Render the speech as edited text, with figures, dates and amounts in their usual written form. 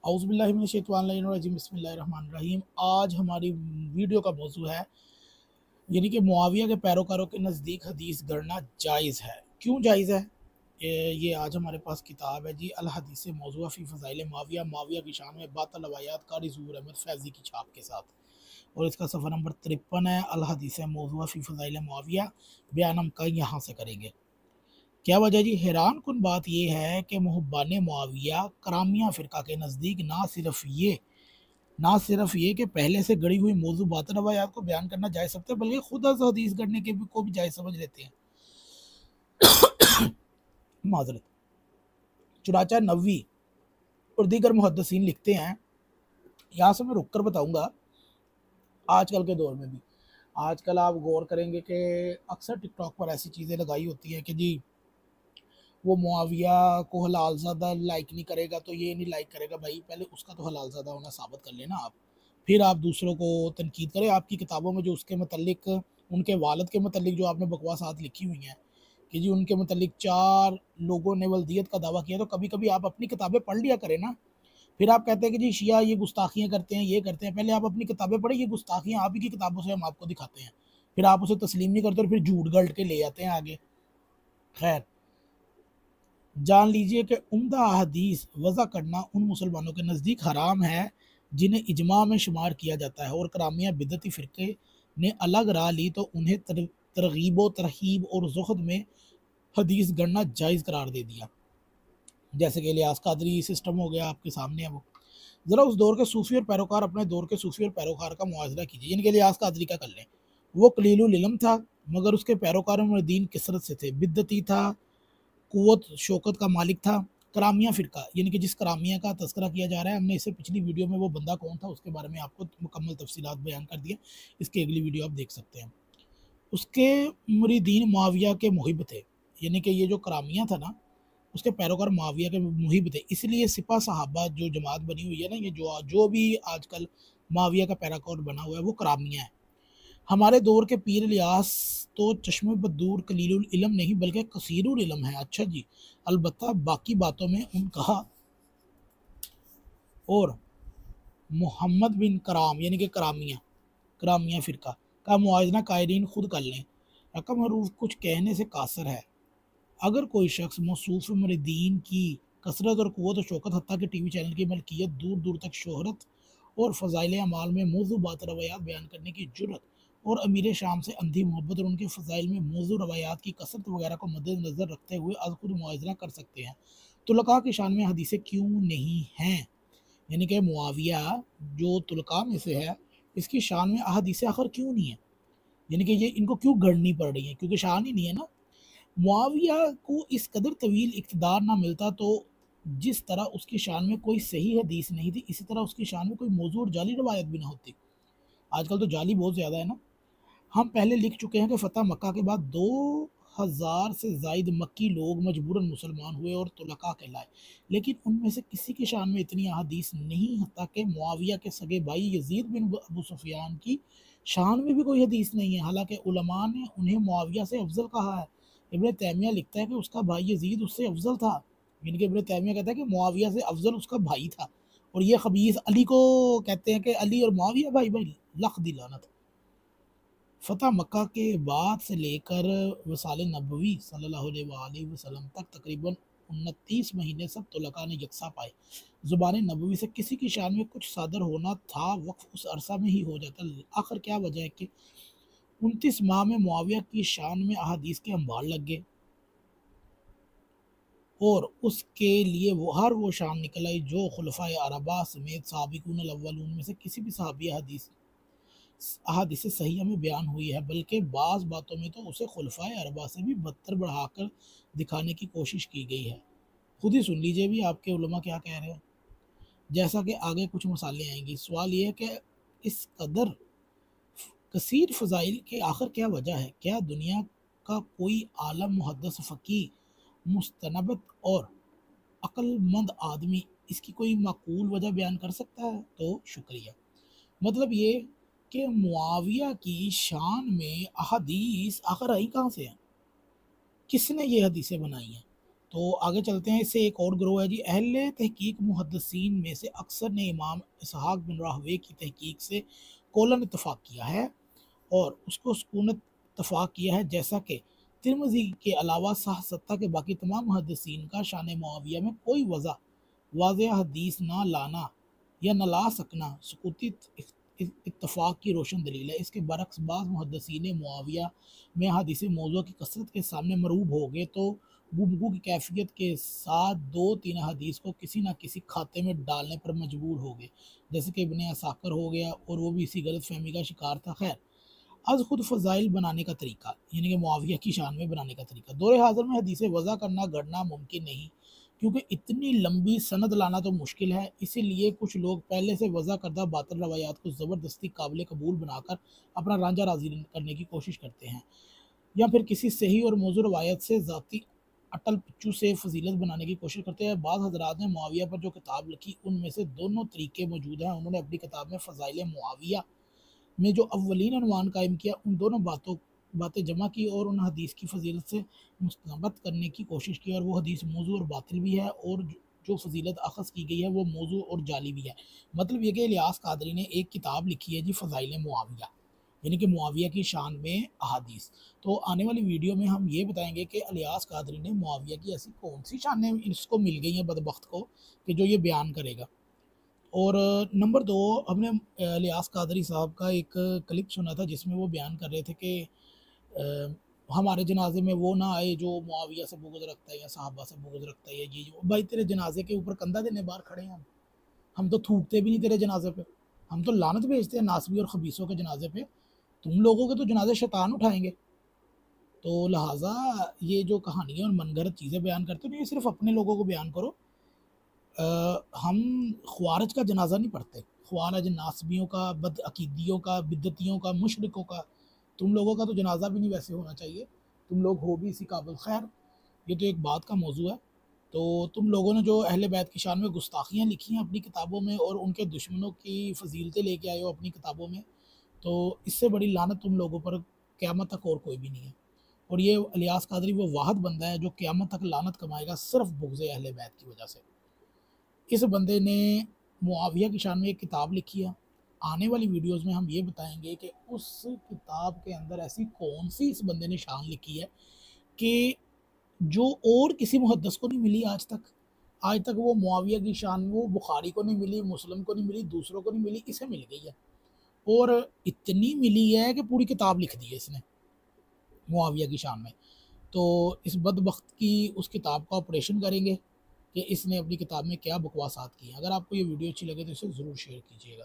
اعوذ باللہ من الشیطان الرجیم، بسم اللہ الرحمن الرحیم۔ آج ہماری ویڈیو کا موضوع ہے یعنی کہ معاویہ کے پیروکاروں کے نزدیک حدیث گڑنا جائز ہے۔ کیوں جائز ہے؟ یہ آج ہمارے پاس کتاب ہے جی، الحدیث موضوع فی فضائل معاویہ، معاویہ کی شان میں باطل روایات، قاری ظہور احمد فیضی کی چھاپ کے ساتھ، اور اس کا صفحہ نمبر 53 ہے۔ الحدیث موضوع فی فضائل معاویہ بیان ہم کا یہاں سے کریں گے۔ کیا وجہ جی؟ حیران کن بات یہ ہے کہ محبان معاویہ کرامیہ فرقہ کے نزدیک نہ صرف یہ کہ پہلے سے گڑی ہوئی موضوع باطل روایات کو بیان کرنا جائز سمجھتے ہیں، بلکہ خود از حدیث گڑنے کے کو بھی جائز سمجھ لیتے ہیں۔ معذرت۔ چنانچہ نووی اور دیگر محدثین لکھتے ہیں، یہاں سے میں رک کر بتاؤں گا، آج کل کے دور میں بھی آج کل آپ غور کریں گے کہ اکثر ٹک ٹاک پر ایسی چیزیں لگائی ہوتی ہیں کہ جی وہ معاویہ کو حلال زادہ لائک نہیں کرے گا تو یہ نہیں لائک کرے گا۔ بھائی پہلے اس کا تو حلال زادہ ہونا ثابت کر لینا آپ، پھر آپ دوسروں کو تنقید کریں۔ آپ کی کتابوں میں جو اس کے متعلق، ان کے والد کے متعلق جو آپ نے بکواسات لکھی ہوئی ہیں کہ جی ان کے متعلق 4 لوگوں نے ولدیت کا دعویٰ کیا، تو کبھی کبھی آپ اپنی کتابیں پڑھ لیا کریں نا۔ پھر آپ کہتے ہیں کہ جی شیعہ یہ گستاخیاں کرتے ہیں، یہ کرتے ہیں، پہلے آپ اپنی کتابیں پڑھیں۔ یہ گستاخیاں آپ ہی کی کتابوں سے ہم آپ کو دکھاتے ہیں، پھر آپ اسے تسلیم نہیں کرتے اور پھر جھوٹ گلٹ کے لے آتے ہیں آگے۔ خیر، جان لیجئے کہ عمدہ احادیث وضع کرنا ان مسلمانوں کے نزدیک حرام ہے جنہیں اجماع میں شمار کیا جاتا ہے، اور کرامیہ بدعتی فرقے نے الگ راہ لی تو انہیں ترغیب و ترہیب اور زہد میں حدیث گڑنا جائز قرار دے دیا، جیسے کہ الیاس قادری سسٹم ہو گیا آپ کے سامنے ہے وہ۔ ذرا اس دور کے صوفی اور پیروکار اپنے دور کے صوفی اور پیروکار کا موازنہ کیجیے، یعنی کہ الیاس قادری کا کر لیں۔ وہ قلیل العلم تھا مگر اس کے پیروکاروں میں دین کثرت سے تھے، بدعتی تھا، قوت شوکت کا مالک تھا۔ کرامیہ فرقہ یعنی کہ جس کرامیہ کا تذکرہ کیا جا رہا ہے، ہم نے اسے پچھلی ویڈیو میں وہ بندہ کون تھا اس کے بارے میں آپ کو مکمل تفصیلات بیان کر دیا، اس کی اگلی ویڈیو آپ دیکھ سکتے ہیں۔ اس کے مریدین معاویہ کے محب تھے، یعنی کہ یہ جو کرامیہ تھا نا، اس کے پیروکار معاویہ کے محب تھے، اس لیے سپہ صحابہ جو جماعت بنی ہوئی ہے نا، یہ جو بھی آج کل معاویہ کا پیروکار بنا ہوا ہے وہ کرامیہ ہے۔ ہمارے دور کے پیر الیاس تو چشم بدور قلیل العلم نہیں بلکہ کثیر العلم ہے۔ اچھا جی، البتہ باقی باتوں میں ان کا اور محمد بن کرام یعنی کہ کرامیہ فرقہ کا موازنہ قائلین خود کر لیں۔ رقم حروف کچھ کہنے سے قاصر ہے۔ اگر کوئی شخص موصوف مریدین کی کثرت اور قوت و شوکت حتیٰ کہ ٹی وی چینل کی ملکیت، دور دور تک شہرت اور فضائل اعمال میں موضوع باطل روایات بیان کرنے کی جرت، اور امیر شام سے اندھی محبت اور ان کے فضائل میں موضوع روایات کی کثرت وغیرہ کو مد نظر رکھتے ہوئے از خود موازنہ کر سکتے ہیں، طلقاء کی شان میں حدیثیں کیوں نہیں ہیں؟ یعنی کہ معاویہ جو طلقاء میں سے ہے، اس کی شان میں احادیثیں آخر کیوں نہیں ہیں؟ یعنی کہ یہ ان کو کیوں گڑنی پڑ رہی ہیں؟ کیونکہ شان ہی نہیں ہے نا۔ معاویہ کو اس قدر طویل اقتدار نہ ملتا تو جس طرح اس کی شان میں کوئی صحیح حدیث نہیں تھی، اسی طرح اس کی شان میں کوئی موضوع اور جعلی روایت بھی نہ ہوتی۔ آج کل تو جعلی بہت زیادہ ہے نا۔ ہم پہلے لکھ چکے ہیں کہ فتح مکہ کے بعد 2000 سے زائد مکی لوگ مجبوراً مسلمان ہوئے اور طلقاء کہلائے، لیکن ان میں سے کسی کی شان میں اتنی احادیث نہیں، حتیٰ کہ معاویہ کے سگے بھائی یزید بن ابو سفیان کی شان میں بھی کوئی حدیث نہیں ہے، حالانکہ علماء نے انہیں معاویہ سے افضل کہا ہے۔ ابن تیمیہ لکھتا ہے کہ اس کا بھائی یزید اس سے افضل تھا، یعنی کہ ابن تیمیہ کہتا ہے کہ معاویہ سے افضل اس کا بھائی تھا، اور یہ خبیث علی کو کہتے ہیں کہ علی اور معاویہ بھائی بھائی، لخ دی لعنت۔ فتح مکہ کے بعد سے لے کر وصال نبوی صلی اللہ علیہ وآلہ وسلم تک تقریباً 29 مہینے سب طلقاء نے یکساں پائے۔ زبان نبوی سے کسی کی شان میں کچھ صادر ہونا تھا، وقف اس عرصہ میں ہی ہو جاتا۔ آخر کیا وجہ ہے کہ 29 ماہ میں معاویہ کی شان میں احادیث کے انبار لگ گئے، اور اس کے لیے ہر وہ شان نکل آئی جو خلفائے اربعہ سمیت سابقون الاولون میں سے کسی بھی صحابی احادیث صحیحہ میں بیان ہوئی ہے، بلکہ بعض باتوں میں تو اسے خلفائے اربعہ سے بھی بدتر بڑھا کر دکھانے کی کوشش کی گئی ہے۔ خود ہی سن لیجئے بھی آپ کے علماء کیا کہہ رہے ہیں، جیسا کہ آگے کچھ مسائلیں آئیں گی۔ سوال یہ ہے کہ اس قدر کثیر فضائل کے آخر کیا وجہ ہے؟ کیا دنیا کا کوئی عالم، محدث، فقیہ، مستنبط اور عقل مند آدمی اس کی کوئی معقول وجہ بیان کر سکتا ہے؟ تو شکریہ۔ مطلب یہ کہ معاویہ کی شان میں احادیث آخر آئی کہاں سے ہیں؟ کس نے یہ حدیثیں بنائی ہیں؟ تو آگے چلتے ہیں، اس سے ایک اور گروہ ہے جی، اہل تحقیق محدثین میں سے اکثر نے امام اسحاق بن راہوے کی تحقیق سے کولن اتفاق کیا ہے اور اس کو سکونت اتفاق کیا ہے، جیسا کہ ترمذی کے علاوہ صح ستہ کے باقی تمام محدثین کا شان معاویہ میں کوئی واضح حدیث نہ لانا یا نہ لا سکنا سکوتی اتفاق کی روشن دلیل ہے۔ اس کے برعکس بعض محدثین معاویہ میں حدیث موضوع کی کثرت کے سامنے مروب ہو گئے تو گفتگو کی کیفیت کے ساتھ 2-3 حدیث کو کسی نہ کسی کھاتے میں ڈالنے پر مجبور ہو گئے، جیسے کہ ابن عساکر ہو گیا، اور وہ بھی اسی غلط فہمی کا شکار تھا۔ خیر، از خود فضائل بنانے کا طریقہ، یعنی کہ معاویہ کی شان میں بنانے کا طریقہ، دور حاضر میں حدیث وضع کرنا گڑنا ممکن نہیں، کیونکہ اتنی لمبی سند لانا تو مشکل ہے، اسی لیے کچھ لوگ پہلے سے وضع کردہ باطل روایات کو زبردستی قابل قبول بنا کر اپنا رانجھا راضی کرنے کی کوشش کرتے ہیں، یا پھر کسی صحیح اور موضوع روایت سے ذاتی اٹل پچو سے فضیلت بنانے کی کوشش کرتے ہیں۔ بعض حضرات نے معاویہ پر جو کتاب لکھی ان میں سے دونوں طریقے موجود ہیں۔ انہوں نے اپنی کتاب میں فضائل معاویہ میں جو اولین عنوان قائم کیا، ان دونوں باتیں جمع کی اور ان حدیث کی فضیلت سے مستنبط کرنے کی کوشش کی، اور وہ حدیث موضوع اور باطل بھی ہے، اور جو فضیلت اخذ کی گئی ہے وہ موضوع اور جعلی بھی ہے۔ مطلب یہ کہ الیاس قادری نے ایک کتاب لکھی ہے جی، فضائل معاویہ، یعنی کہ معاویہ کی شان میں احادیث۔ تو آنے والی ویڈیو میں ہم یہ بتائیں گے کہ الیاس قادری نے معاویہ کی ایسی کون سی شانیں اس کو مل گئی ہیں بدبخت کو کہ جو یہ بیان کرے گا۔ اور نمبر 2، ہم نے الیاس قادری صاحب کا ایک کلپ سنا تھا جس میں وہ بیان کر رہے تھے کہ ہمارے جنازے میں وہ نہ آئے جو معاویہ سے بغض رکھتا ہے یا صحابہ سے بغض رکھتا ہے، یا یہ جو بھائی تیرے جنازے کے اوپر کندھا دینے باہر کھڑے ہیں، ہم تو تھوکتے بھی نہیں تیرے جنازے پہ، ہم تو لعنت بھیجتے ہیں ناسبی اور خبیثوں کے جنازے پہ، تم لوگوں کے تو جنازے شیطان اٹھائیں گے۔ تو لہٰذا یہ جو کہانیاں اور من گھڑت چیزیں بیان کرتے ہیں، یہ صرف اپنے لوگوں کو بیان کرو۔ ہم خوارج کا جنازہ نہیں پڑھتے، خوارج ناسبیوں کا، بد عقیدیوں کا، بدعتیوں کا، مشرکوں کا، تم لوگوں کا تو جنازہ بھی نہیں ویسے ہونا چاہیے، تم لوگ ہو بھی اسی قابل۔ خیر، یہ تو ایک بات کا موضوع ہے۔ تو تم لوگوں نے جو اہل بیت کی شان میں گستاخیاں لکھی ہیں اپنی کتابوں میں، اور ان کے دشمنوں کی فضیلتیں لے کے آئے ہو اپنی کتابوں میں، تو اس سے بڑی لعنت تم لوگوں پر قیامت تک اور کوئی بھی نہیں ہے۔ اور یہ الیاس قادری وہ واحد بندہ ہے جو قیامت تک لعنت کمائے گا صرف بغض اہل بیت کی وجہ سے۔ اس بندے نے معاویہ کی شان میں ایک کتاب لکھی ہے، آنے والی ویڈیوز میں ہم یہ بتائیں گے کہ اس کتاب کے اندر ایسی کون سی اس بندے نے شان لکھی ہے کہ جو اور کسی محدث کو نہیں ملی آج تک وہ معاویہ کی شان وہ بخاری کو نہیں ملی، مسلم کو نہیں ملی، دوسروں کو نہیں ملی، اسے مل گئی ہے، اور اتنی ملی ہے کہ پوری کتاب لکھ دی ہے اس نے معاویہ کی شان میں۔ تو اس بدبخت کی اس کتاب کا آپریشن کریں گے کہ اس نے اپنی کتاب میں کیا بکواسات کی ہیں۔ اگر آپ کو یہ ویڈیو اچھی لگے تو اسے ضرور شیئر کیجیے گا۔